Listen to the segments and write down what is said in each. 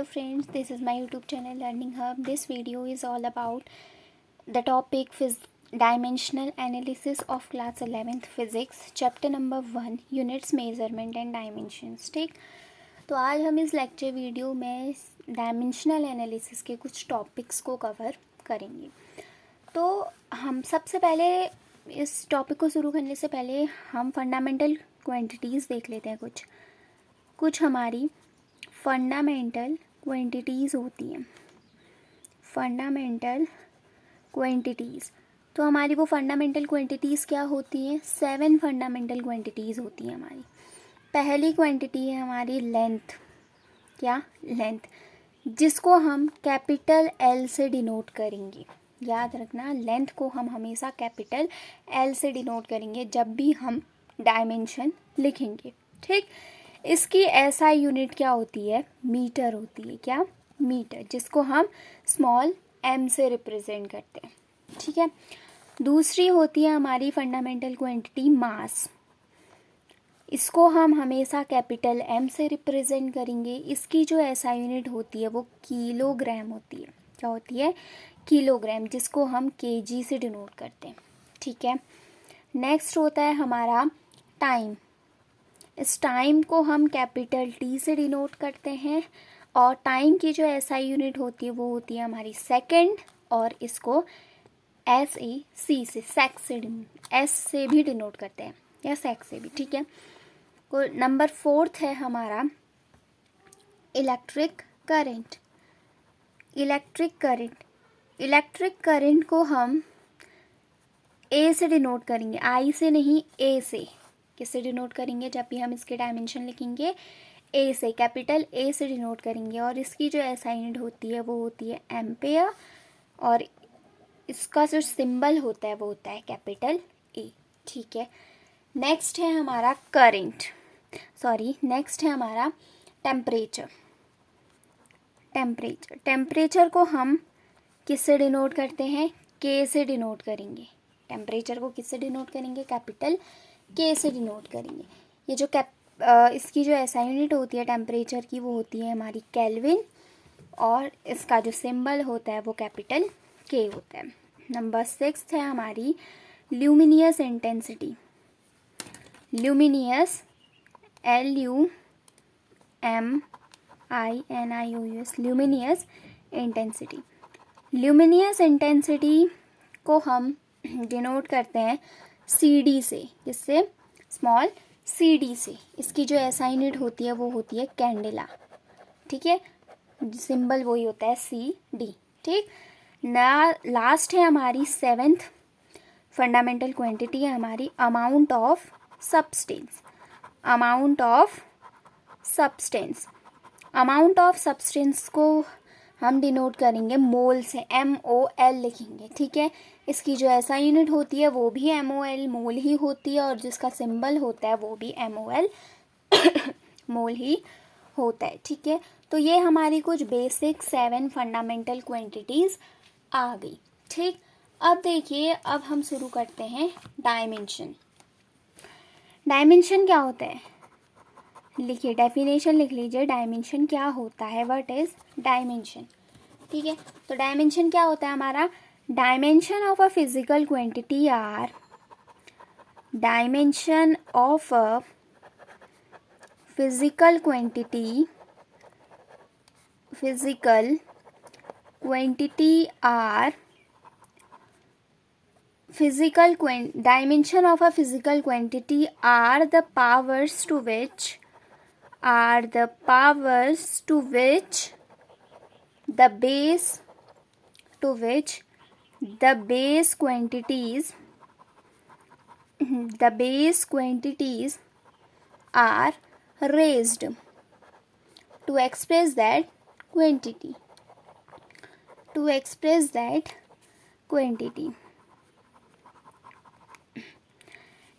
Hello friends, this is my YouTube channel Learning Hub. This video is all about the topic dimensional analysis of class 11th physics, chapter number 1, units, measurement and dimensions. ठीक, तो आज हम इस lecture video में dimensional analysis के कुछ topics को cover करेंगे। तो हम सबसे पहले इस टॉपिक को शुरू करने से पहले हम फंडामेंटल क्वांटिटीज़ देख लेते हैं। कुछ हमारी फंडामेंटल क्वांटिटीज़ होती हैं। फंडामेंटल क्वांटिटीज़, तो हमारी वो फंडामेंटल क्वांटिटीज़ क्या होती हैं? 7 फंडामेंटल क्वांटिटीज़ होती हैं हमारी। पहली क्वांटिटी है हमारी लेंथ। क्या? लेंथ, जिसको हम कैपिटल एल से डिनोट करेंगे। याद रखना, लेंथ को हम हमेशा कैपिटल एल से डिनोट करेंगे जब भी हम डायमेंशन लिखेंगे। ठीक, इसकी एसआई यूनिट क्या होती है? मीटर होती है। क्या? मीटर, जिसको हम स्मॉल एम से रिप्रेजेंट करते हैं। ठीक है, दूसरी होती है हमारी फंडामेंटल क्वांटिटी मास। इसको हम हमेशा कैपिटल एम से रिप्रेजेंट करेंगे। इसकी जो एसआई यूनिट होती है वो किलोग्राम होती है। क्या होती है? किलोग्राम, जिसको हम केजी से डिनोट करते हैं। ठीक है, नेक्स्ट होता है हमारा टाइम। इस टाइम को हम कैपिटल टी से डिनोट करते हैं और टाइम की जो एसआई यूनिट होती है वो होती है हमारी सेकंड, और इसको एस ए सी से सेक से एस से भी डिनोट करते हैं या सेक से भी। ठीक है, तो नंबर 4 है हमारा electric current. Electric current, electric current को हम ए से डिनोट करेंगे, आई से नहीं, ए से। किससे डिनोट करेंगे? जब भी हम इसके डायमेंशन लिखेंगे ए से, कैपिटल ए से डिनोट करेंगे। और इसकी जो एसआई यूनिट होती है वो होती है एम्पेयर, और इसका जो सिंबल होता है वो होता है कैपिटल ए। ठीक है, नेक्स्ट है हमारा करंट, नेक्स्ट है हमारा टेम्परेचर। टेम्परेचर को हम किससे डिनोट करते हैं? के से डिनोट करेंगे। टेम्परेचर को किससे डिनोट करेंगे? कैपिटल के से डिनोट करेंगे। ये जो इसकी जो एसआई यूनिट होती है टेम्परेचर की वो होती है हमारी केल्विन, और इसका जो सिंबल होता है वो कैपिटल के होता है। नंबर 6 है हमारी luminous intensity. Luminous, LUMINIOUS, luminous intensity. Luminous intensity को हम डिनोट करते हैं CD से। किससे? स्मॉल CD से। इसकी जो एसआई यूनिट होती है वो होती है कैंडेला। ठीक है, सिंबल वही होता है CD। ठीक, लास्ट है हमारी 7th फंडामेंटल क्वांटिटी है हमारी amount of substance. Amount of substance, amount of substance को हम डिनोट करेंगे मोल से, MOL लिखेंगे। ठीक है, इसकी जो एसआई यूनिट होती है वो भी MOL, मोल ही होती है, और जिसका सिंबल होता है वो भी MOL मोल ही होता है। ठीक है, तो ये हमारी कुछ बेसिक 7 फंडामेंटल क्वांटिटीज़ आ गई। ठीक, अब देखिए, अब हम शुरू करते हैं डायमेंशन। डायमेंशन क्या होता है? लिखिए, डेफिनेशन लिख लीजिए, डायमेंशन क्या होता है। What is dimension? ठीक है, तो डायमेंशन क्या होता है हमारा? Dimension of a physical quantity are, dimension of a physical quantity are, dimension of a physical quantity are the powers to which the base quantities are raised to express that quantity.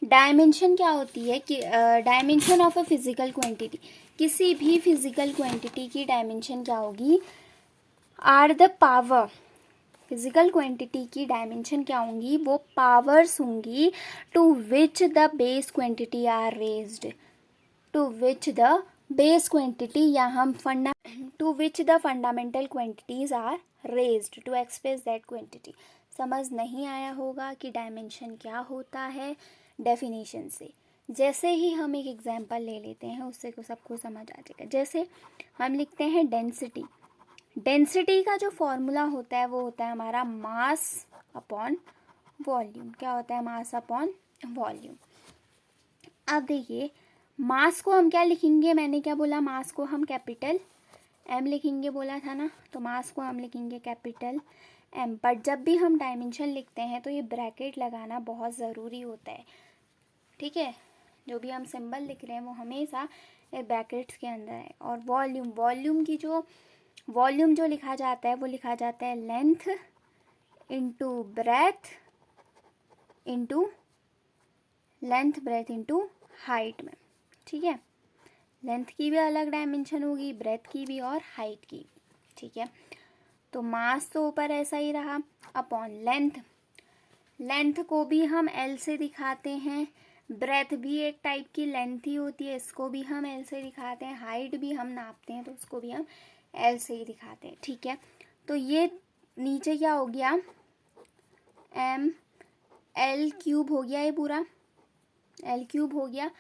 Dimension क्या होती है कि dimension of a physical quantity, किसी भी physical quantity की dimension क्या होगी? Are the power, physical quantity की डायमेंशन क्या होंगी? वो पावर्स होंगी to which the base quantity are raised, to which the base quantity या हम to which the fundamental quantities are raised to express that quantity. समझ नहीं आया होगा कि डायमेंशन क्या होता है डेफिनेशन से। जैसे ही हम एक एग्जांपल ले लेते हैं उससे को सबको समझ आ जाएगा। जैसे हम लिखते हैं डेंसिटी। डेंसिटी का जो फॉर्मूला होता है वो होता है हमारा मास अपॉन वॉल्यूम। क्या होता है? Mass upon volume. अब देखिए मास को हम क्या लिखेंगे, मैंने क्या बोला, मास को हम कैपिटल एम लिखेंगे बोला था ना, तो मास को हम लिखेंगे कैपिटल एम। बट जब भी हम डायमेंशन लिखते हैं तो ये ब्रैकेट लगाना बहुत ज़रूरी होता है, ठीक है। जो भी हम सिंबल लिख रहे हैं वो हमेशा ब्रैकेट्स के अंदर है। और वॉल्यूम जो लिखा जाता है वो लिखा जाता है length into breadth into height में, ठीक है। लेंथ की भी अलग डायमेंशन होगी, ब्रेथ की भी और हाइट की भी, ठीक है। तो मास तो ऊपर ऐसा ही रहा अपॉन लेंथ को भी हम एल से दिखाते हैं, ब्रेथ भी एक टाइप की लेंथ ही होती है, इसको भी हम एल से दिखाते हैं, हाइट भी हम नापते हैं तो उसको भी हम एल से ही दिखाते हैं, ठीक है। तो ये नीचे क्या हो गया, एम एल क्यूब हो गया, ये पूरा एल क्यूब हो गया।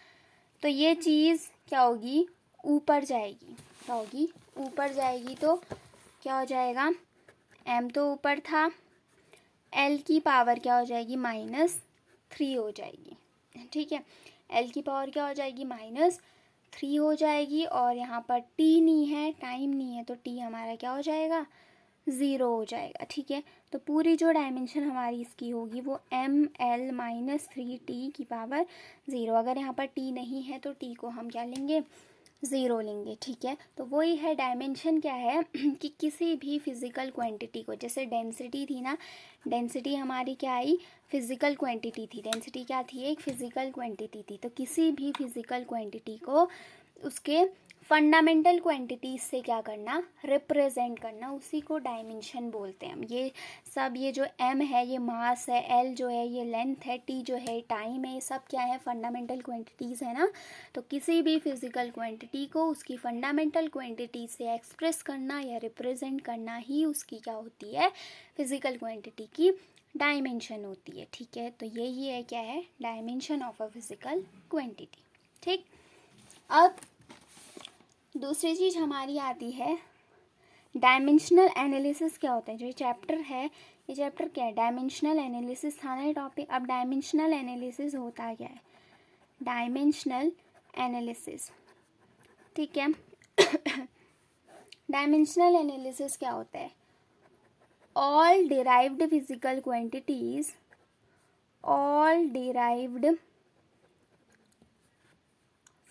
तो ये चीज़ क्या होगी, ऊपर जाएगी। क्या होगी? ऊपर जाएगी। तो क्या हो जाएगा, एम तो ऊपर था, एल की पावर क्या हो जाएगी, -3 हो जाएगी, ठीक है। एल की पावर क्या हो जाएगी, -3 हो जाएगी। और यहाँ पर टी नहीं है, टाइम नहीं है, तो टी हमारा क्या हो जाएगा, 0 हो जाएगा, ठीक है। तो पूरी जो डायमेंशन हमारी इसकी होगी वो ml -3t की पावर 0। अगर यहाँ पर t नहीं है तो t को हम क्या लेंगे, 0 लेंगे, ठीक है। तो वही है डायमेंशन क्या है कि किसी भी फिजिकल क्वांटिटी को, जैसे डेंसिटी थी ना, डेंसिटी हमारी क्या आई, फिजिकल क्वांटिटी थी। डेंसिटी क्या थी, एक फिजिकल क्वांटिटी थी। तो किसी भी फिजिकल क्वांटिटी को उसके फंडामेंटल क्वांटिटीज से क्या करना, रिप्रेजेंट करना, उसी को डायमेंशन बोलते हैं हम। ये सब, ये जो एम है ये मास है, एल जो है ये लेंथ है, टी जो है टाइम है, ये सब क्या है, फंडामेंटल क्वांटिटीज है ना। तो किसी भी फिजिकल क्वांटिटी को उसकी फंडामेंटल क्वांटिटीज से एक्सप्रेस करना या रिप्रेजेंट करना ही उसकी क्या होती है, फिजिकल क्वांटिटी की डायमेंशन होती है, ठीक है। तो यही है क्या है, dimension of a physical quantity, ठीक। अब दूसरी चीज़ हमारी आती है डायमेंशनल एनालिसिस। क्या होता है, जो ये चैप्टर है, ये चैप्टर क्या है, डायमेंशनल एनालिसिस था ना ये टॉपिक। अब डायमेंशनल एनालिसिस होता क्या है, डायमेंशनल एनालिसिस, ठीक है। डायमेंशनल एनालिसिस क्या होता है, all derived physical quantities, all derived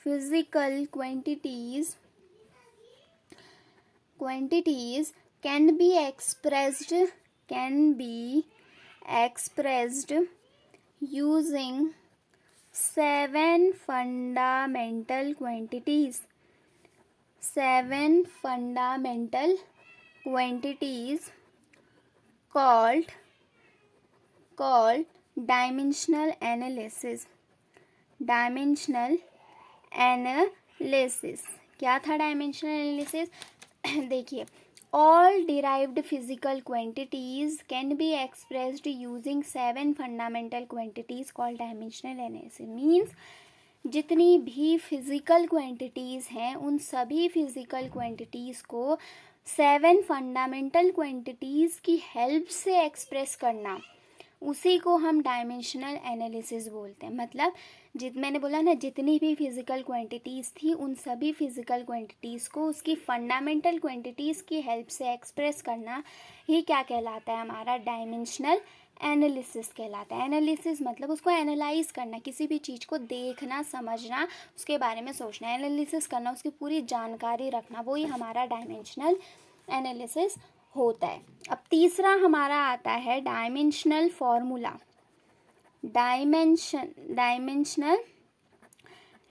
physical quantities can be expressed using 7 fundamental quantities. 7 fundamental quantities called dimensional analysis. Dimensional analysis क्या था, डायमेंशनल एनालिसिस देखिए, all derived physical quantities can be expressed using 7 fundamental quantities called dimensional analysis. Means जितनी भी physical quantities हैं उन सभी physical quantities को 7 fundamental quantities की हेल्प से एक्सप्रेस करना, उसी को हम डायमेंशनल एनालिसिस बोलते हैं। मतलब मैंने बोला ना, जितनी भी फिजिकल क्वांटिटीज़ थी उन सभी फिजिकल क्वांटिटीज़ को उसकी फंडामेंटल क्वांटिटीज़ की हेल्प से एक्सप्रेस करना ही क्या कहलाता है, हमारा डायमेंशनल एनालिसिस कहलाता है। एनालिसिस मतलब उसको एनालाइज करना, किसी भी चीज़ को देखना, समझना, उसके बारे में सोचना, एनालिसिस करना, उसकी पूरी जानकारी रखना, वही हमारा डायमेंशनल एनालिसिस होता है। अब तीसरा हमारा आता है डायमेंशनल फॉर्मूला। डायमेंशनल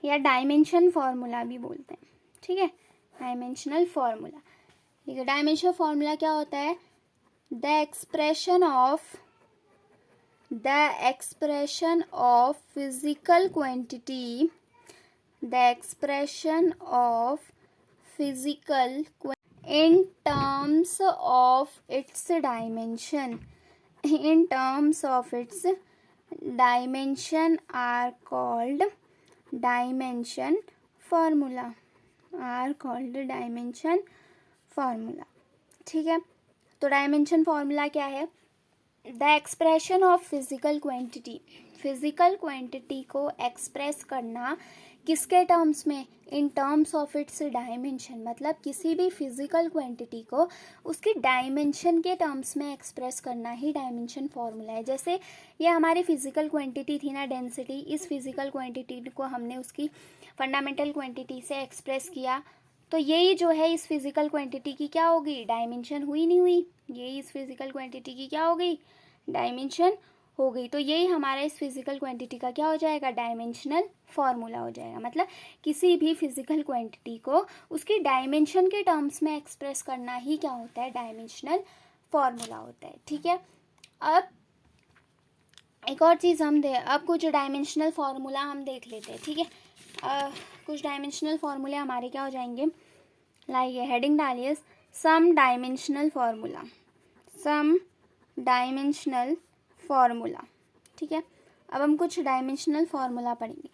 या डायमेंशन फॉर्मूला भी बोलते हैं, ठीक है। डायमेंशनल फॉर्मूला, ठीक है। डायमेंशनल फॉर्मूला क्या होता है, the expression of physical quantity the expression of physical in terms of its dimension are called dimension formula ठीक है। तो डायमेंशन फॉर्मूला क्या है? The expression of physical quantity को एक्सप्रेस करना किसके टर्म्स में? In terms of its dimension, मतलब किसी भी फिजिकल क्वांटिटी को उसकी डायमेंशन के टर्म्स में एक्सप्रेस करना ही डायमेंशन फॉर्मूला है। जैसे ये हमारी फिजिकल क्वांटिटी थी ना, डेंसिटी, इस फिजिकल क्वांटिटी को हमने उसकी फंडामेंटल क्वांटिटी से एक्सप्रेस किया, तो यही जो है इस फिजिकल क्वांटिटी की क्या होगी? डायमेंशन हुई नहीं हुई? यही इस फिजिकल क्वांटिटी की क्या हो गई? डायमेंशन हो गई। तो यही हमारा इस फिजिकल क्वांटिटी का क्या हो जाएगा? डायमेंशनल फॉर्मूला हो जाएगा। मतलब किसी भी फिजिकल क्वांटिटी को उसकी डायमेंशन के टर्म्स में एक्सप्रेस करना ही क्या होता है? डायमेंशनल फॉर्मूला होता है। ठीक है। अब एक और चीज़ अब कुछ डायमेंशनल फार्मूला हम देख लेते हैं। ठीक है। कुछ डायमेंशनल फार्मूले हमारे क्या हो जाएंगे? लाइए हेडिंग डालिए, सम डायमेंशनल फार्मूला। ठीक है। अब हम कुछ डायमेंशनल फार्मूला पढ़ेंगे।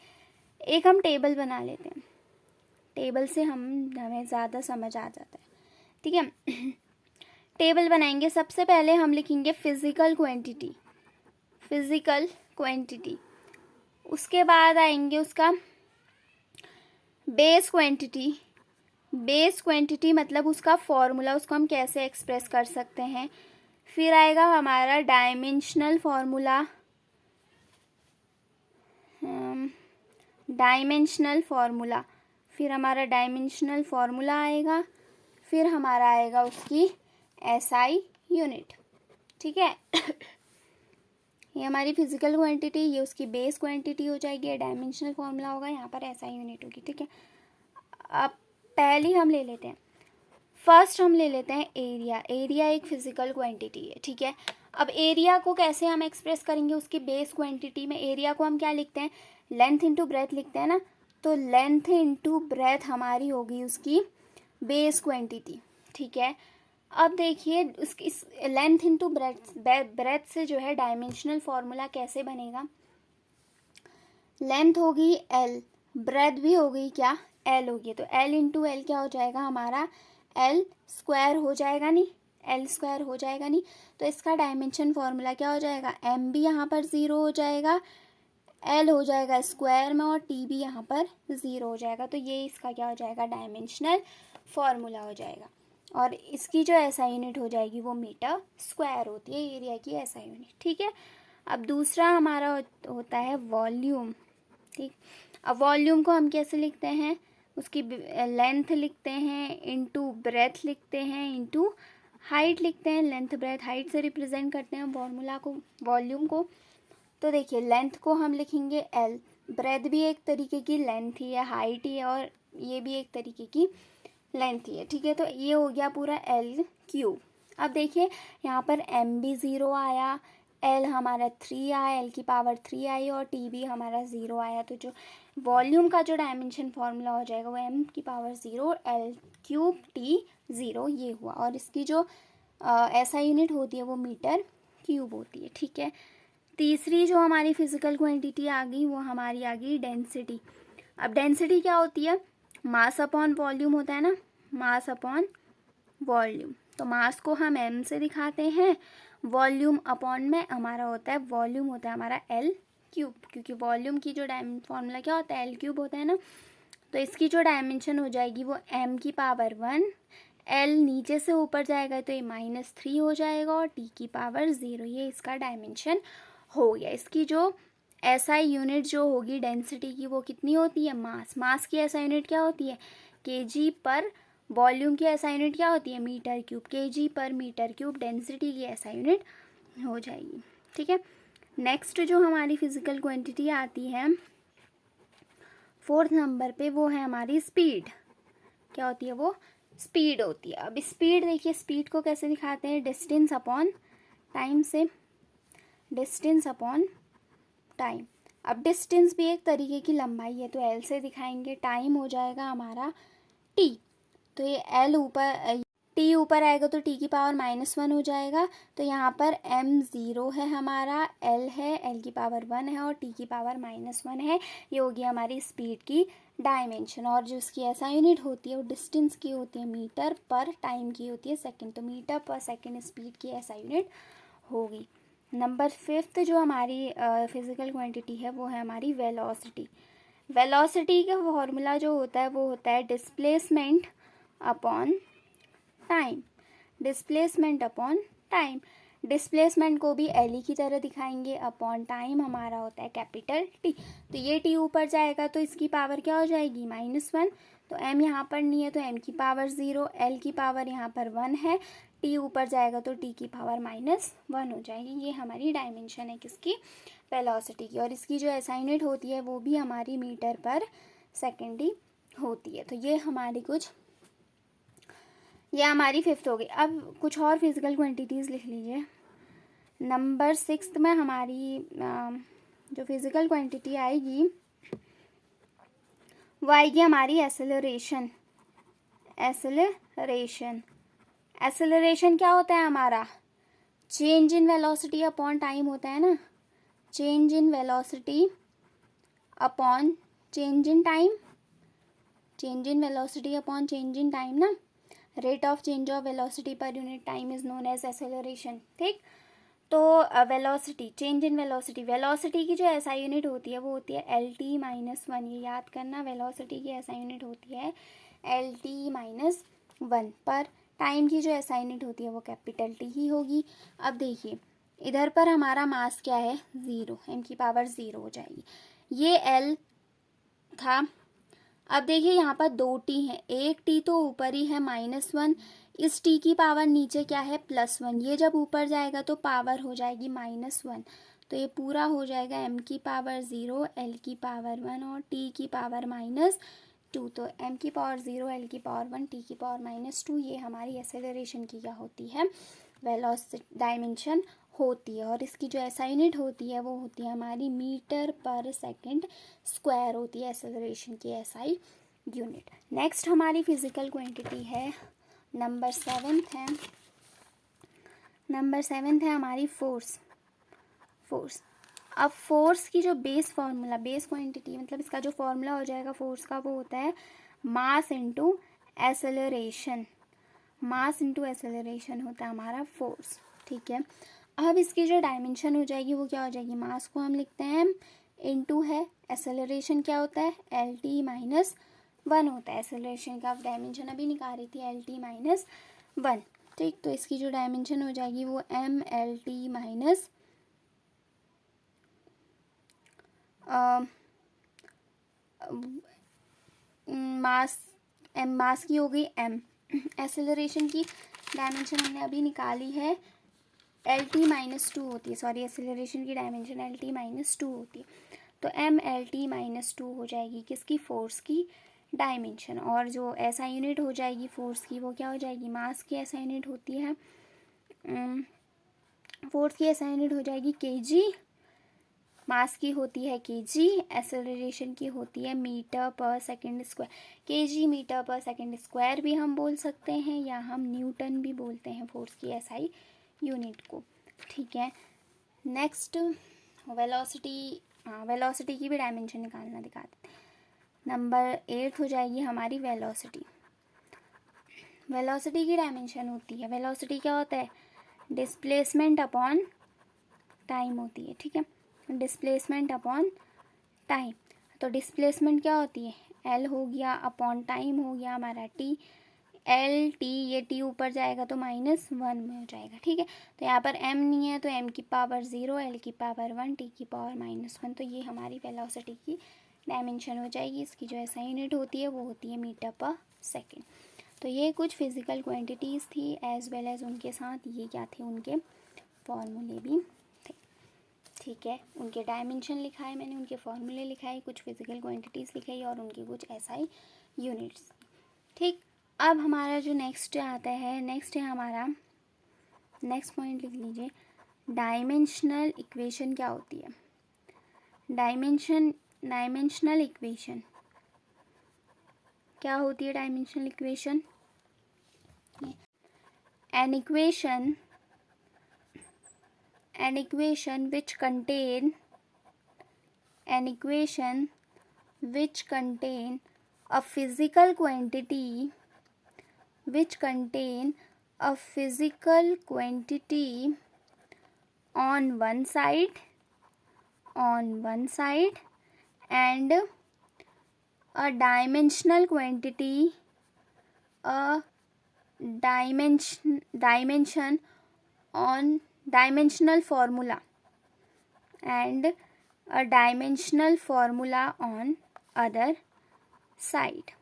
एक हम टेबल बना लेते हैं, टेबल से हमें ज़्यादा समझ आ जाता है। ठीक है। टेबल बनाएंगे। सबसे पहले हम लिखेंगे फिजिकल क्वांटिटी, उसके बाद आएंगे उसका बेस क्वांटिटी मतलब उसका फॉर्मूला, उसको हम कैसे एक्सप्रेस कर सकते हैं। फिर आएगा हमारा डायमेंशनल फॉर्मूला, फिर हमारा डायमेंशनल फॉर्मूला आएगा, फिर हमारा आएगा उसकी एसआई यूनिट। ठीक है। ये हमारी फिजिकल क्वांटिटी, ये उसकी बेस क्वांटिटी हो जाएगी, डायमेंशनल फॉर्मूला होगा, यहाँ पर एसआई यूनिट होगी। ठीक है। अब पहली हम ले लेते हैं, फर्स्ट हम ले लेते हैं एरिया एक फिजिकल क्वांटिटी है। ठीक है। अब एरिया को कैसे हम एक्सप्रेस करेंगे? उसकी बेस क्वांटिटी में एरिया को हम क्या लिखते हैं? लेंथ इंटू ब्रेथ लिखते हैं ना। तो लेंथ इंटू ब्रेथ हमारी होगी उसकी बेस क्वांटिटी। ठीक है। अब देखिए उसकी लेंथ इंटू ब्रेथ से जो है डायमेंशनल फॉर्मूला कैसे बनेगा? लेंथ होगी एल, ब्रेथ भी हो गई क्या? एल होगी। तो एल इंटू एल क्या हो जाएगा हमारा? एल स्क्वायर हो जाएगा नहीं? तो इसका डायमेंशन फॉर्मूला क्या हो जाएगा? एम भी यहाँ पर 0 हो जाएगा, एल हो जाएगा स्क्वायर में, और टी भी यहाँ पर 0 हो जाएगा। तो ये इसका क्या हो जाएगा? डायमेंशनल फॉर्मूला हो जाएगा। और इसकी जो एसआई यूनिट हो जाएगी वो मीटर स्क्वायर होती है, एरिया की एसआई यूनिट। ठीक है। अब दूसरा हमारा होता है वॉल्यूम। ठीक। अब वॉल्यूम को हम कैसे लिखते हैं? उसकी लेंथ लिखते हैं इंटू ब्रेथ लिखते हैं इंटू हाइट लिखते हैं। लेंथ ब्रेथ हाइट से रिप्रेजेंट करते हैं फॉर्मूला को, वॉल्यूम को। तो देखिए लेंथ को हम लिखेंगे एल, ब्रेथ भी एक तरीके की लेंथ ही है, हाइट ही है, और ये भी एक तरीके की लेंथ ही है। ठीक है। तो ये हो गया पूरा एल क्यूब। अब देखिए यहाँ पर एम भी 0 आया, एल हमारा 3 आया, एल की पावर 3 आई, और टी भी हमारा 0 आया। तो जो वॉल्यूम का जो डायमेंशन फॉर्मूला हो जाएगा वो एम की पावर 0, एल क्यूब टी 0 ये हुआ। और इसकी जो एसआई यूनिट होती है वो मीटर क्यूब होती है। ठीक है। तीसरी जो हमारी फिजिकल क्वांटिटी आ गई वो हमारी आ गई डेंसिटी। अब डेंसिटी क्या होती है? मास अपॉन वॉल्यूम होता है ना, मास अपॉन वॉल्यूम। तो मास को हम एम से दिखाते हैं, वॉल्यूम अपॉन में हमारा होता है, वॉल्यूम होता है हमारा एल क्यूब, क्योंकि वॉल्यूम की जो फॉर्मूला क्या होता है? एल क्यूब होता है ना। तो इसकी जो डायमेंशन हो जाएगी वो एम की पावर 1, एल नीचे से ऊपर जाएगा तो ये -3 हो जाएगा, और टी की पावर 0, ये इसका डायमेंशन हो गया। इसकी जो एसआई यूनिट जो होगी डेंसिटी की वो कितनी होती है? मास की एसआई यूनिट क्या होती है? केजी पर। वॉल्यूम की एसआई यूनिट क्या होती है? Metre cube. Kg per metre cube density की एसआई यूनिट हो जाएगी। ठीक है। नेक्स्ट जो हमारी फिजिकल क्वांटिटी आती है 4th नंबर पे, वो है हमारी स्पीड। क्या होती है वो? स्पीड होती है। अब स्पीड देखिए, स्पीड को कैसे दिखाते हैं? डिस्टेंस अपॉन टाइम से, डिस्टेंस अपॉन टाइम। अब डिस्टेंस भी एक तरीके की लंबाई है, तो एल से दिखाएंगे। टाइम हो जाएगा हमारा टी, तो ये एल ऊपर, टी ऊपर आएगा तो टी की पावर -1 हो जाएगा। तो यहाँ पर m 0 है हमारा, l है, l की पावर 1 है और t की पावर -1 है। ये होगी हमारी स्पीड की डायमेंशन। और जो उसकी ऐसा यूनिट होती है वो डिस्टेंस की होती है मीटर पर, टाइम की होती है सेकंड। तो मीटर पर सेकंड स्पीड की ऐसा यूनिट होगी। नंबर 5 जो हमारी फिजिकल क्वांटिटी है वो है हमारी वेलोसिटी। वेलोसिटी का फॉर्मूला जो होता है वो होता है displacement upon time. Displacement upon time, displacement को भी एल की तरह दिखाएंगे, अपॉन टाइम हमारा होता है कैपिटल टी। तो ये टी ऊपर जाएगा तो इसकी पावर क्या हो जाएगी -1। तो m यहाँ पर नहीं है तो m की पावर 0, l की पावर यहाँ पर 1 है, t ऊपर जाएगा तो t की पावर -1 हो जाएगी। ये हमारी डायमेंशन है किसकी, वेलोसिटी की। और इसकी जो ऐसा यूनिट होती है वो भी हमारी मीटर पर सेकेंड ही होती है। तो ये हमारी कुछ, ये हमारी 5th हो गई। अब कुछ और फिजिकल क्वांटिटीज़ लिख लीजिए। नंबर 6 में हमारी जो फिजिकल क्वांटिटी आएगी वो आएगी हमारी एसेलरेशन। एसेलरेशन, एसेलरेशन क्या होता है हमारा, change in velocity upon time होता है ना, change in velocity upon change in time, change in velocity upon change in time ना, rate of change of velocity per unit time is known as acceleration. ठीक, तो velocity, change in velocity, velocity की जो ऐसा unit होती है वो होती है LT-1। ये याद करना, वेलोसिटी की ऐसा यूनिट होती है LT-1 पर। टाइम की जो ऐसा यूनिट होती है वो कैपिटल टी ही होगी। अब देखिए इधर पर हमारा मास क्या है 0, m की पावर 0 हो जाएगी। ये l था। अब देखिए यहाँ पर 2 टी हैं, एक टी तो ऊपर ही है -1, इस टी की पावर नीचे क्या है +1। ये जब ऊपर जाएगा तो पावर हो जाएगी -1, तो ये पूरा हो जाएगा m की पावर 0, l की पावर 1 और t की पावर -2। तो m की पावर 0, l की पावर 1, t की पावर -2, ये हमारी एसेलरेशन की क्या होती है, वेलोसिटी डायमेंशन होती है। और इसकी जो ऐसा यूनिट होती है वो होती है हमारी मीटर पर सेकंड स्क्वायर होती है एसेलरेशन की एसआई यूनिट। नेक्स्ट हमारी फिजिकल क्वांटिटी है नंबर 7 है, नंबर 7 है हमारी फोर्स। फोर्स, अब फोर्स की जो बेस फॉर्मूला, बेस क्वांटिटी मतलब इसका जो फॉर्मूला हो जाएगा फोर्स का वो होता है mass into acceleration. Mass into acceleration होता है हमारा फोर्स। ठीक है, अब इसकी जो डायमेंशन हो जाएगी वो क्या हो जाएगी, मास को हम लिखते हैं इनटू है, एसेलरेशन क्या होता है LT-1 होता है। एसेलरेशन का डायमेंशन अभी निकाल रही थी LT-1। ठीक, तो इसकी जो डायमेंशन हो जाएगी वो MLT- मास, एम मास की हो गई m। एसेलरेशन की डायमेंशन हमने अभी निकाली है LT-2 होती है, सॉरी एसेलरेशन की डायमेंशन LT-2 होती है। तो MLT-2 हो जाएगी किसकी, फोर्स की डायमेंशन। और जो ऐसा यूनिट हो जाएगी फोर्स की वो क्या हो जाएगी, मास की ऐसा यूनिट होती है, फोर्स की ऐसा यूनिट हो जाएगी kg, मास की होती है kg, एसेलरेशन की होती है मीटर पर सेकंड स्क्वायर। kg मीटर पर सेकंड स्क्वायर भी हम बोल सकते हैं या हम न्यूटन भी बोलते हैं फोर्स की एसआई यूनिट को। ठीक है, नेक्स्ट वेलोसिटी, हाँ वेलोसिटी की भी डायमेंशन निकालना दिखाते हैं। नंबर 8 हो जाएगी हमारी वेलोसिटी। वेलोसिटी की डायमेंशन होती है, वेलोसिटी क्या होता है, डिस्प्लेसमेंट अपॉन टाइम होती है। ठीक है, डिस्प्लेसमेंट अपॉन टाइम, तो डिस्प्लेसमेंट क्या होती है L हो गया, अपॉन टाइम हो गया हमारा T, LT, ये T ऊपर जाएगा तो -1 में हो जाएगा। ठीक है, तो यहाँ पर m नहीं है तो m की पावर 0, l की पावर 1, t की पावर -1। तो ये हमारी वेलोसिटी की डायमेंशन हो जाएगी। इसकी जो ऐसा यूनिट होती है वो होती है मीटर पर सेकेंड। तो ये कुछ फिजिकल क्वांटिटीज़ थी एज वेल एज उनके साथ ये क्या थे, उनके फॉर्मूले भी थे। ठीक है, उनके डायमेंशन लिखा है मैंने, उनके फॉर्मूले लिखा है, कुछ फिजिकल क्वांटिटीज़ लिखाई और उनकी कुछ एसआई यूनिट्स। ठीक, अब हमारा जो नेक्स्ट आता है, नेक्स्ट है हमारा, नेक्स्ट पॉइंट लिख लीजिए, डायमेंशनल इक्वेशन क्या होती है। डायमेंशनल इक्वेशन क्या होती है? Dimensional equation, an equation which contain a physical quantity on one side and a dimensional quantity, dimension on dimensional formula and a dimensional formula on other side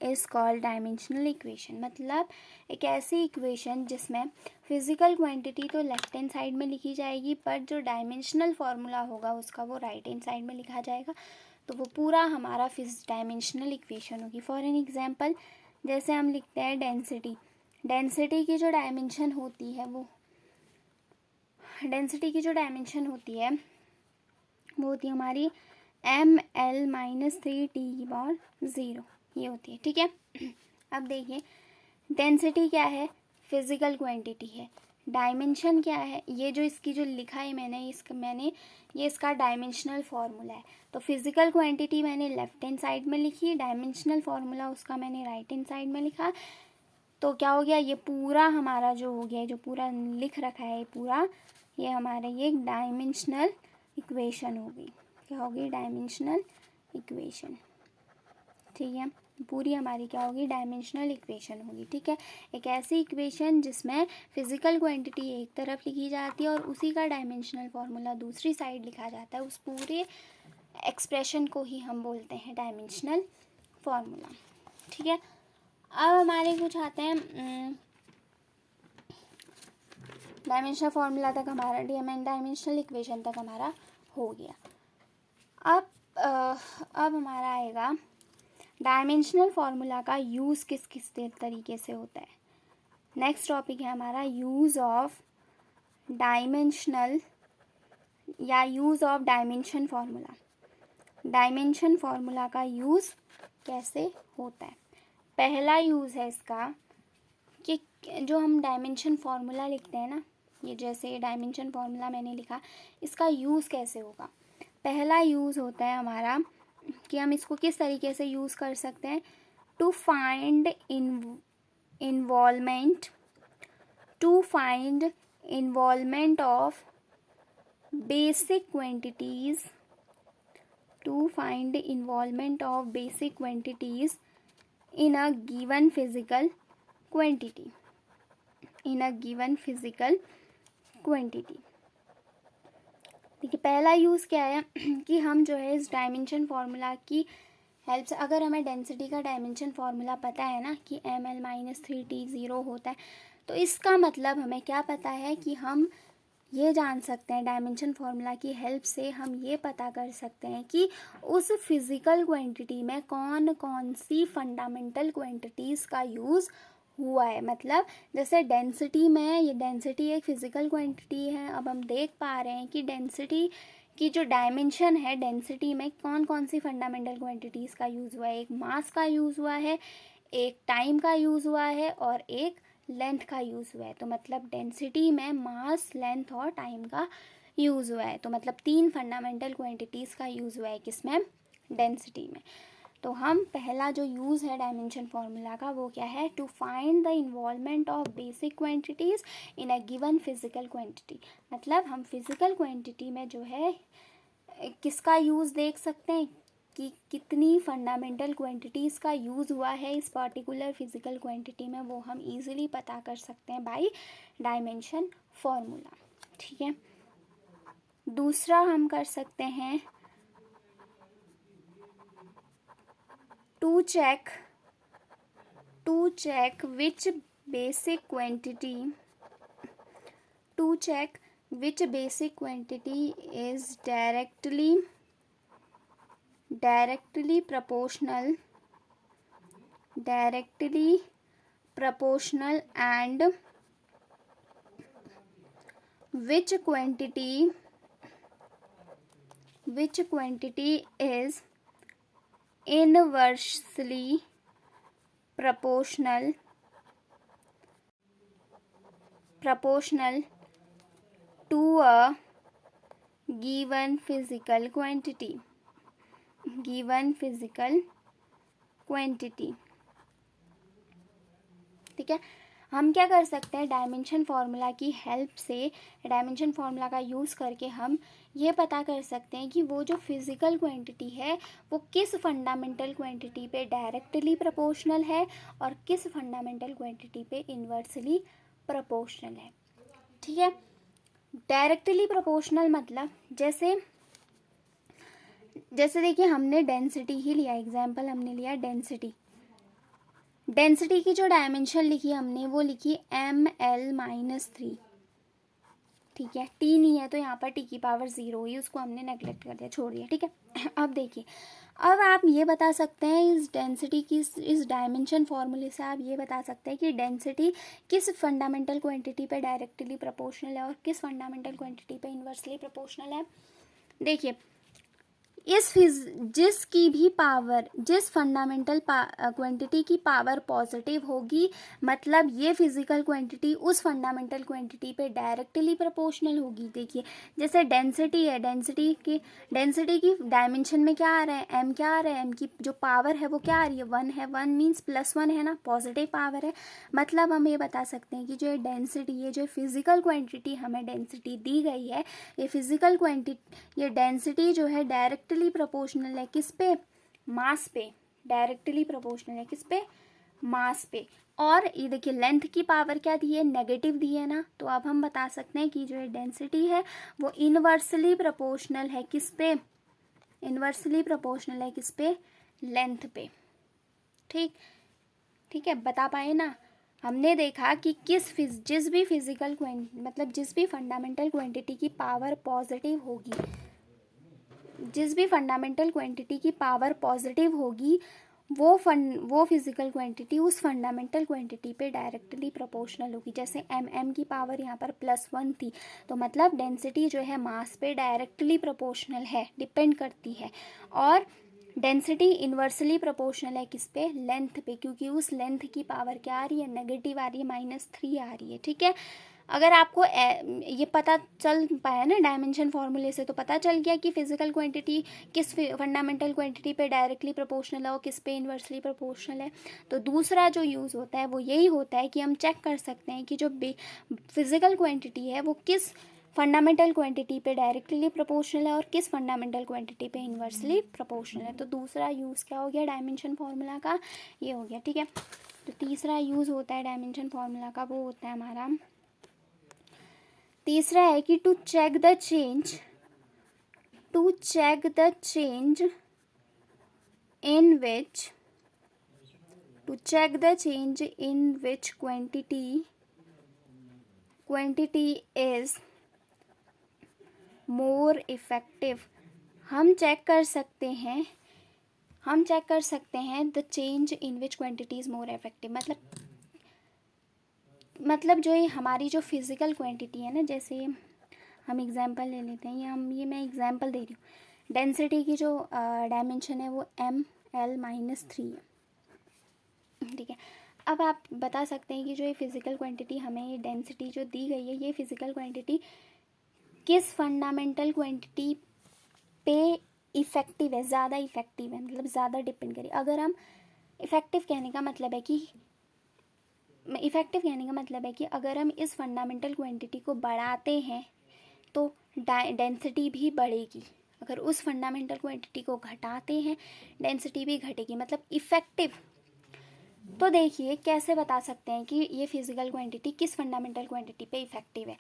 is called dimensional equation. मतलब एक ऐसी equation जिसमें physical quantity तो left hand side में लिखी जाएगी, पर जो डायमेंशनल फार्मूला होगा उसका वो राइट हैंड साइड में लिखा जाएगा, तो वो पूरा हमारा डायमेंशनल इक्वेशन होगी। फॉर एन एग्जांपल, जैसे हम लिखते हैं डेंसिटी की जो डायमेंशन होती है वो होती है हमारी ml-3t/0, ये होती है। ठीक है, अब देखिए डेंसिटी क्या है? फिजिकल क्वांटिटी है। डायमेंशन क्या है? ये जो इसकी जो लिखा है मैंने ये इसका डायमेंशनल फार्मूला है। तो फिजिकल क्वांटिटी मैंने लेफ्ट हैंड साइड में लिखी, डायमेंशनल फार्मूला उसका मैंने राइट हैंड साइड में लिखा। तो क्या हो गया? ये पूरा हमारा जो हो गया, जो पूरा लिख रखा है पूरा, ये हमारा ये एक डायमेंशनल इक्वेशन होगी। क्या होगी? Dimensional equation. ठीक है, पूरी हमारी क्या होगी? डायमेंशनल इक्वेशन होगी। ठीक है, एक ऐसी इक्वेशन जिसमें फिजिकल क्वांटिटी एक तरफ लिखी जाती है और उसी का डायमेंशनल फार्मूला दूसरी साइड लिखा जाता है। उस पूरे एक्सप्रेशन को ही हम बोलते हैं डायमेंशनल फार्मूला। ठीक है, अब हमारे कुछ आते हैं डायमेंशनल फार्मूला तक हमारा डायमेंशनल इक्वेशन तक हमारा हो गया। अब हमारा आएगा डायमेंशनल फार्मूला का यूज़ किस किस तरीके से होता है। नेक्स्ट टॉपिक है हमारा use of dimension formula. Dimension formula का यूज़ कैसे होता है? पहला यूज़ है इसका कि जो हम डायमेंशन फार्मूला लिखते हैं ना, ये जैसे डायमेंशन फार्मूला मैंने लिखा, इसका यूज़ कैसे होगा? पहला यूज़ होता है हमारा कि हम इसको किस तरीके से यूज़ कर सकते हैं। To find involvement of basic quantities in a given physical quantity देखिए पहला यूज़ क्या है कि हम जो है इस डायमेंशन फार्मूला की हेल्प से, अगर हमें डेंसिटी का डायमेंशन फार्मूला पता है ना कि ml-3t/0 होता है, तो इसका मतलब हमें क्या पता है कि हम ये जान सकते हैं, डायमेंशन फार्मूला की हेल्प से हम ये पता कर सकते हैं कि उस फिज़िकल क्वांटिटी में कौन कौन सी फंडामेंटल क्वांटिटीज़ का यूज़ हुआ है। मतलब जैसे डेंसिटी में, ये डेंसिटी एक फिज़िकल क्वांटिटी है। अब हम देख पा रहे हैं कि डेंसिटी की जो डायमेंशन है, डेंसिटी में कौन कौन सी फंडामेंटल क्वांटिटीज़ का यूज़ हुआ है। एक मास का यूज़ हुआ है, एक टाइम का यूज़ हुआ है और एक लेंथ का यूज़ हुआ है। तो मतलब डेंसिटी में मास, लेंथ और टाइम का यूज़ हुआ है। तो मतलब 3 फंडामेंटल क्वांटिटीज़ का यूज़ हुआ है किसमें? डेंसिटी में। तो हम पहला जो यूज़ है डायमेंशन फार्मूला का वो क्या है? To find the involvement of basic quantities in a given physical quantity. मतलब हम फिजिकल क्वांटिटी में जो है किसका यूज़ देख सकते हैं कि कितनी फंडामेंटल क्वांटिटीज़ का यूज़ हुआ है इस पर्टिकुलर फिजिकल क्वांटिटी में, वो हम इजीली पता कर सकते हैं बाय डायमेंशन फार्मूला। ठीक है, दूसरा हम कर सकते हैं to check which basic quantity is directly proportional and which quantity which quantity is inversely proportional to a given physical quantity. ठीक है, हम क्या कर सकते हैं, डायमेंशन फार्मूला की हेल्प से, डायमेंशन फार्मूला का यूज़ करके हम ये पता कर सकते हैं कि वो जो फिज़िकल क्वांटिटी है वो किस फंडामेंटल क्वांटिटी पे डायरेक्टली प्रोपोर्शनल है और किस फंडामेंटल क्वांटिटी पे इन्वर्सली प्रोपोर्शनल है. ठीक है, डायरेक्टली प्रोपोर्शनल मतलब जैसे देखिए हमने डेंसिटी ही लिया, एग्जाम्पल हमने लिया डेंसिटी की जो डायमेंशन लिखी हमने वो लिखी ml-3. ठीक है, टी नहीं है तो यहाँ पर टी की पावर 0 हुई, उसको हमने नेगलेक्ट कर दिया, छोड़ दिया. ठीक है, अब देखिए, अब आप ये बता सकते हैं इस डेंसिटी की, इस डायमेंशन फार्मूले से आप ये बता सकते हैं कि डेंसिटी किस फंडामेंटल क्वांटिटी पे डायरेक्टली प्रोपोर्शनल है और किस फंडामेंटल क्वांटिटी पे इन्वर्सली प्रोपोर्शनल है. देखिए, जिसकी भी पावर, जिस फंडामेंटल क्वांटिटी की पावर पॉजिटिव होगी, मतलब ये फिजिकल क्वांटिटी उस फंडामेंटल क्वांटिटी पे डायरेक्टली प्रोपोर्शनल होगी. देखिए, जैसे डेंसिटी है, डेंसिटी की डायमेंशन में क्या आ रहा है, m क्या आ रहा है, m की जो पावर है वो क्या आ रही है, 1 है. 1 मीन्स +1 है ना, पॉजिटिव पावर है. मतलब हम ये बता सकते हैं कि जो डेंसिटी है, जो फिजिकल क्वांटिटी हमें डेंसिटी दी गई है, ये फिजिकल क्वांटिटी, ये डेंसिटी जो है डायरेक्टली प्रोपोर्शनल है किस पे, मास पे. डायरेक्टली प्रोपोर्शनल है किस पे, मास पे. और ये देखिए लेंथ की पावर क्या दी है, नेगेटिव दी है ना, तो अब हम बता सकते हैं कि जो डेंसिटी है वो इनवर्सली प्रोपोर्शनल है किस पे, इनवर्सली प्रोपोर्शनल है किस पे, लेंथ पे. ठीक है, बता पाए ना. हमने देखा कि जिस भी फिजिकल मतलब जिस भी फंडामेंटल क्वांटिटी की पावर पॉजिटिव होगी, जिस भी फंडामेंटल क्वांटिटी की पावर पॉजिटिव होगी, वो फिजिकल क्वांटिटी उस फंडामेंटल क्वांटिटी पे डायरेक्टली प्रोपोर्शनल होगी. जैसे m की पावर यहाँ पर +1 थी, तो मतलब डेंसिटी जो है मास पे डायरेक्टली प्रोपोर्शनल है, डिपेंड करती है. और डेंसिटी इन्वर्सली प्रोपोर्शनल है किस पे, लेंथ पे, क्योंकि उस लेंथ की पावर क्या आ रही है, नेगेटिव आ रही है, -3 आ रही है. ठीक है, अगर आपको ये पता चल पाया ना डायमेंशन फार्मूले से, तो पता चल गया कि फिजिकल क्वांटिटी किस फंडामेंटल क्वांटिटी पे डायरेक्टली प्रोपोर्शनल है और किस पे इन्वर्सली प्रोपोर्शनल है. तो दूसरा जो यूज़ होता है वो यही होता है कि हम चेक कर सकते हैं कि जो फिजिकल क्वांटिटी है वो किस फंडामेंटल क्वांटिटी पे डायरेक्टली प्रोपोर्शनल है और किस फंडामेंटल क्वांटिटी पे इन्वर्सली प्रोपोर्शनल है. तो दूसरा यूज़ क्या हो गया डायमेंशन फार्मूला का, ये हो गया. ठीक है, तो तीसरा यूज़ होता है डायमेंशन फार्मूला का, वो होता है हमारा, तीसरा है कि to check the change in which quantity is more effective. हम चेक कर सकते हैं the change in which quantity is more effective. मतलब जो ये हमारी जो फिजिकल क्वांटिटी है ना, जैसे हम एग्जांपल ले लेते हैं, मैं एग्जांपल दे रही हूँ. डेंसिटी की जो डायमेंशन है वो ml-3 है. ठीक है, अब आप बता सकते हैं कि जो ये फिजिकल क्वांटिटी हमें, ये डेंसिटी जो दी गई है, ये फिजिकल क्वांटिटी किस फंडामेंटल क्वांटिटी पे इफेक्टिव है, ज़्यादा इफेक्टिव है, मतलब ज़्यादा डिपेंड करें. अगर हम इफेक्टिव कहने का मतलब है कि अगर हम इस फंडामेंटल क्वांटिटी को बढ़ाते हैं तो डेंसिटी भी बढ़ेगी. अगर उस फंडामेंटल क्वांटिटी को घटाते हैं डेंसिटी भी घटेगी, मतलब इफेक्टिव. तो देखिए कैसे बता सकते हैं कि ये फिजिकल क्वांटिटी किस फंडामेंटल क्वांटिटी पे इफेक्टिव है.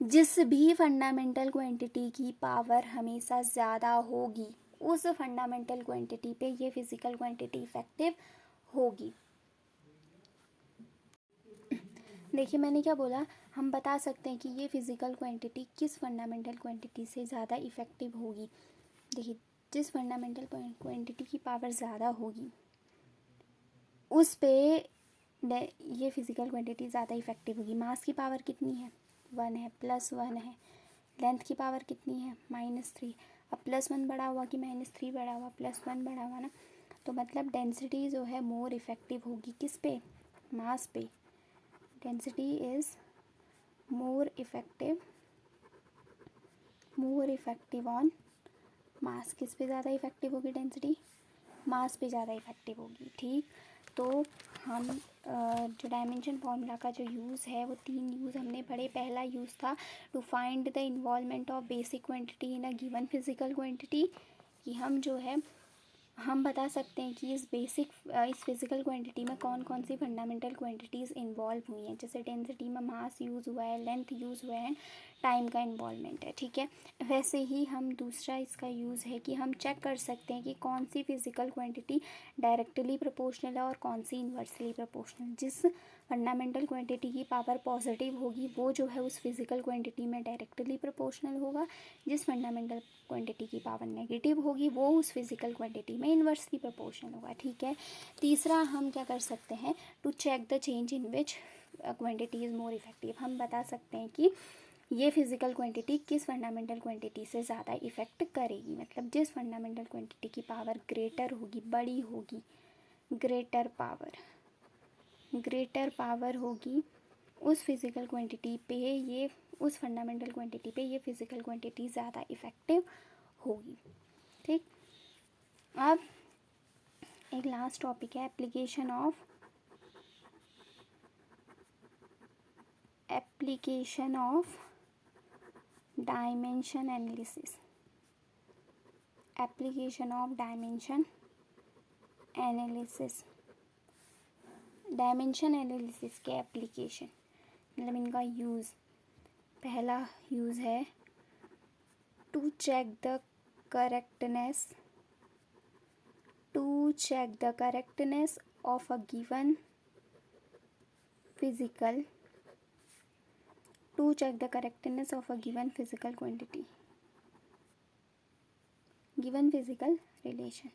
जिस भी फंडामेंटल क्वांटिटी की पावर हमेशा ज़्यादा होगी, उस फंडामेंटल क्वांटिटी पे ये फिजिकल क्वांटिटी इफेक्टिव होगी. देखिए मैंने क्या बोला, हम बता सकते हैं कि ये फिजिकल क्वांटिटी किस फंडामेंटल क्वांटिटी से ज़्यादा इफेक्टिव होगी. देखिए, जिस फंडामेंटल क्वांटिटी की पावर ज़्यादा होगी उस पे ये फिजिकल क्वांटिटी ज़्यादा इफेक्टिव होगी. मास की पावर कितनी है, 1 है, +1 है. लेंथ की पावर कितनी है, -3. अब +1 बड़ा हुआ कि -3 बड़ा हुआ, +1 बड़ा हुआ ना, तो मतलब डेंसिटी जो है मोर इफ़ेक्टिव होगी किस पे, मास पे। Density is more effective on मास। किस पे ज़्यादा इफ़ेक्टिव होगी डेंसिटी, मास पे ज़्यादा इफ़ेक्टिव होगी। ठीक, तो हम जो डायमेंशन फार्मूला का जो यूज़ है वो 3 यूज़ हमने पढ़े। पहला यूज़ था to find the involvement of basic quantity in a given physical quantity, कि हम जो है हम बता सकते हैं कि इस फिज़िकल क्वांटिटी में कौन कौन सी फंडामेंटल क्वांटिटीज़ इन्वॉल्व हुई हैं। जैसे डेंसिटी में मास यूज़ हुआ है, लेंथ यूज़ हुआ है, टाइम का इन्वॉल्वमेंट है। ठीक है, वैसे ही हम दूसरा इसका यूज़ है कि हम चेक कर सकते हैं कि कौन सी फिज़िकल क्वांटिटी डायरेक्टली प्रोपोर्शनल है और कौन सी इन्वर्सली प्रोपोर्शनल। जिस फंडामेंटल क्वांटिटी की पावर पॉजिटिव होगी वो जो है उस फिज़िकल क्वांटिटी में डायरेक्टली प्रोपोर्शनल होगा, जिस फंडामेंटल क्वांटिटी की पावर नेगेटिव होगी वो उस फिज़िकल क्वांटिटी में इन्वर्सली प्रोपोर्शनल होगा। ठीक है, तीसरा हम क्या कर सकते हैं, to check the change in which quantity is more effective. हम बता सकते हैं कि ये फिज़िकल क्वांटिटी किस फंडामेंटल क्वांटिटी से ज़्यादा इफ़ेक्ट करेगी। मतलब जिस फंडामेंटल क्वांटिटी की पावर ग्रेटर होगी, बड़ी होगी, ग्रेटर पावर होगी, उस फिज़िकल क्वांटिटी पे ये, उस फंडामेंटल क्वांटिटी पे ये फिज़िकल क्वांटिटी ज़्यादा इफ़ेक्टिव होगी। ठीक, अब एक लास्ट टॉपिक है application of dimension analysis. Application of dimension analysis के एप्लीकेशन, मतलब इनका यूज़। पहला यूज़ है to check the correctness of a given physical quantity, given physical relation.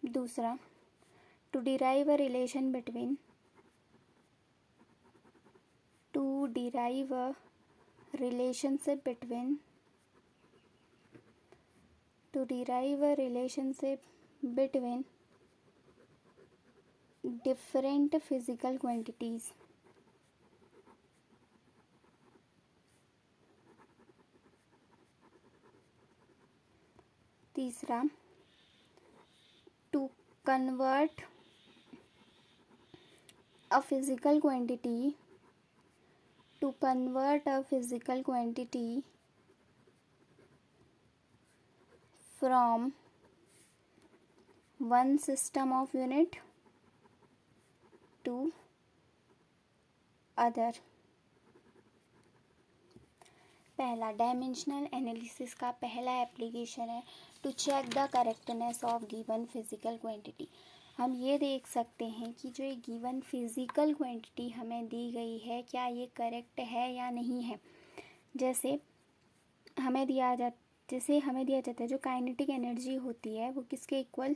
दूसरा, to derive a relationship between different physical quantities. तीसरा, to convert a physical quantity from one system of unit to other. पहला dimensional analysis का पहला application है to check the correctness of given physical quantity. हम ये देख सकते हैं कि जो ये गिवन फिजिकल क्वांटिटी हमें दी गई है क्या ये करेक्ट है या नहीं है। जैसे हमें दिया जाता है जो काइनेटिक एनर्जी होती है वो किसके इक्वल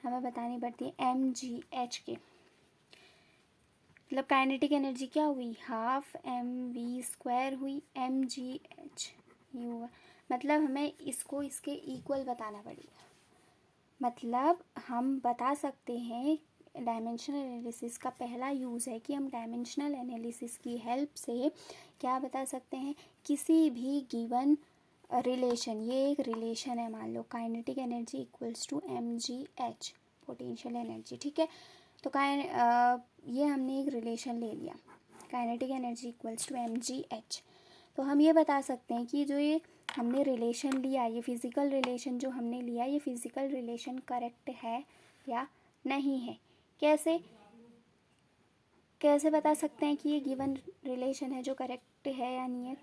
हमें बतानी पड़ती है, mgh के। मतलब काइनेटिक एनर्जी क्या हुई, 12mv² हुई, mgh यू। मतलब हमें इसको इसके इक्वल बताना पड़ेगा। मतलब हम बता सकते हैं, डायमेंशनल एनालिसिस का पहला यूज़ है कि हम डायमेंशनल एनालिसिस की हेल्प से क्या बता सकते हैं, किसी भी गिवन रिलेशन, ये एक रिलेशन है, मान लो kinetic energy equals to mgh potential energy. ठीक है, तो ये हमने एक रिलेशन ले लिया, kinetic energy equals to mgh। तो हम ये बता सकते हैं कि जो ये हमने रिलेशन लिया, ये फिज़िकल रिलेशन जो हमने लिया, ये फिज़िकल रिलेशन करेक्ट है या नहीं है। कैसे बता सकते हैं कि ये गिवन रिलेशन है जो करेक्ट है या नहीं है।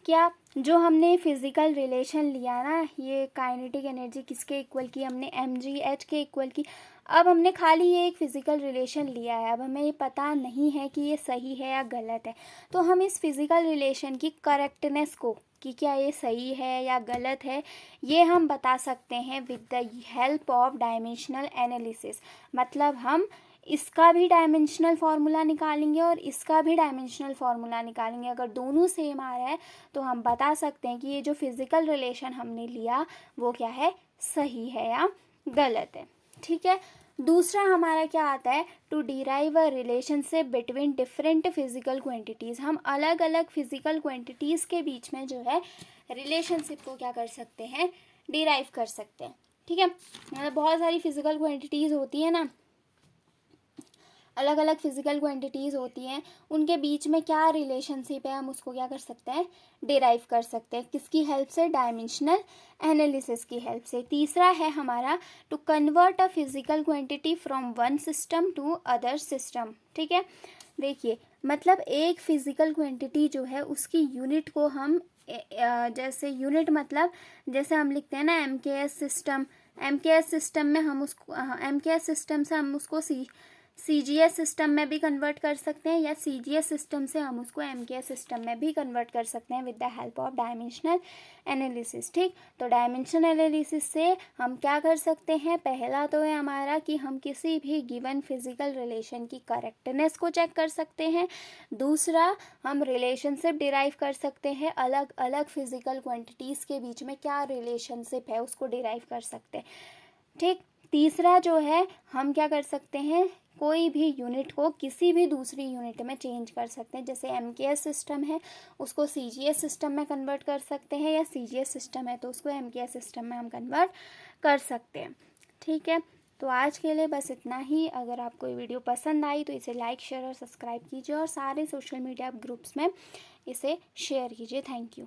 क्या जो हमने फिज़िकल रिलेशन लिया ना, ये काइनेटिक एनर्जी किसके इक्वल की, हमने mgh के इक्वल की। अब हमने खाली ये एक फ़िज़िकल रिलेशन लिया है, अब हमें ये पता नहीं है कि ये सही है या गलत है। तो हम इस फिज़िकल रिलेशन की करेक्टनेस को, कि क्या ये सही है या गलत है, ये हम बता सकते हैं with the help of dimensional analysis. मतलब हम इसका भी डायमेंशनल फार्मूला निकालेंगे और इसका भी डायमेंशनल फार्मूला निकालेंगे। अगर दोनों सेम आ रहा है तो हम बता सकते हैं कि ये जो फिजिकल रिलेशन हमने लिया वो क्या है, सही है या गलत है। ठीक है। दूसरा हमारा क्या आता है, to derive a relationship between different physical quantities. हम अलग अलग फिजिकल क्वांटिटीज़ के बीच में जो है रिलेशनशिप को क्या कर सकते हैं, डिराइव कर सकते हैं। ठीक है। मतलब बहुत सारी फिजिकल क्वांटिटीज़ होती है ना, अलग अलग फिजिकल क्वांटिटीज़ होती हैं, उनके बीच में क्या रिलेशनशिप है हम उसको क्या कर सकते हैं, डिराइव कर सकते हैं। किसकी हेल्प से, डायमेंशनल एनालिसिस की हेल्प से। तीसरा है हमारा to convert a physical quantity from one system to other system. ठीक है। देखिए मतलब एक फिजिकल क्वांटिटी जो है उसकी यूनिट को हम जैसे यूनिट मतलब जैसे हम लिखते हैं ना MKS सिस्टम, MKS सिस्टम में हम उसको MKS सिस्टम से हम उसको CGS सिस्टम में भी कन्वर्ट कर सकते हैं या CGS सिस्टम से हम उसको MKS सिस्टम में भी कन्वर्ट कर सकते हैं with the help of dimensional analysis. ठीक। तो डायमेंशनल एनालिसिस से हम क्या कर सकते हैं, पहला तो है हमारा कि हम किसी भी गिवन फिजिकल रिलेशन की करेक्टनेस को चेक कर सकते हैं। दूसरा हम रिलेशनशिप डिराइव कर सकते हैं, अलग अलग फिजिकल क्वांटिटीज़ के बीच में क्या रिलेशनशिप है उसको डिराइव कर सकते हैं। ठीक। तीसरा जो है हम क्या कर सकते हैं, कोई भी यूनिट को किसी भी दूसरी यूनिट में चेंज कर सकते हैं। जैसे MKS सिस्टम है उसको CGS सिस्टम में कन्वर्ट कर सकते हैं या CGS सिस्टम है तो उसको MKS सिस्टम में हम कन्वर्ट कर सकते हैं। ठीक है। तो आज के लिए बस इतना ही। अगर आपको ये वीडियो पसंद आई तो इसे लाइक, शेयर और सब्सक्राइब कीजिए और सारे सोशल मीडिया ग्रुप्स में इसे शेयर कीजिए। Thank you.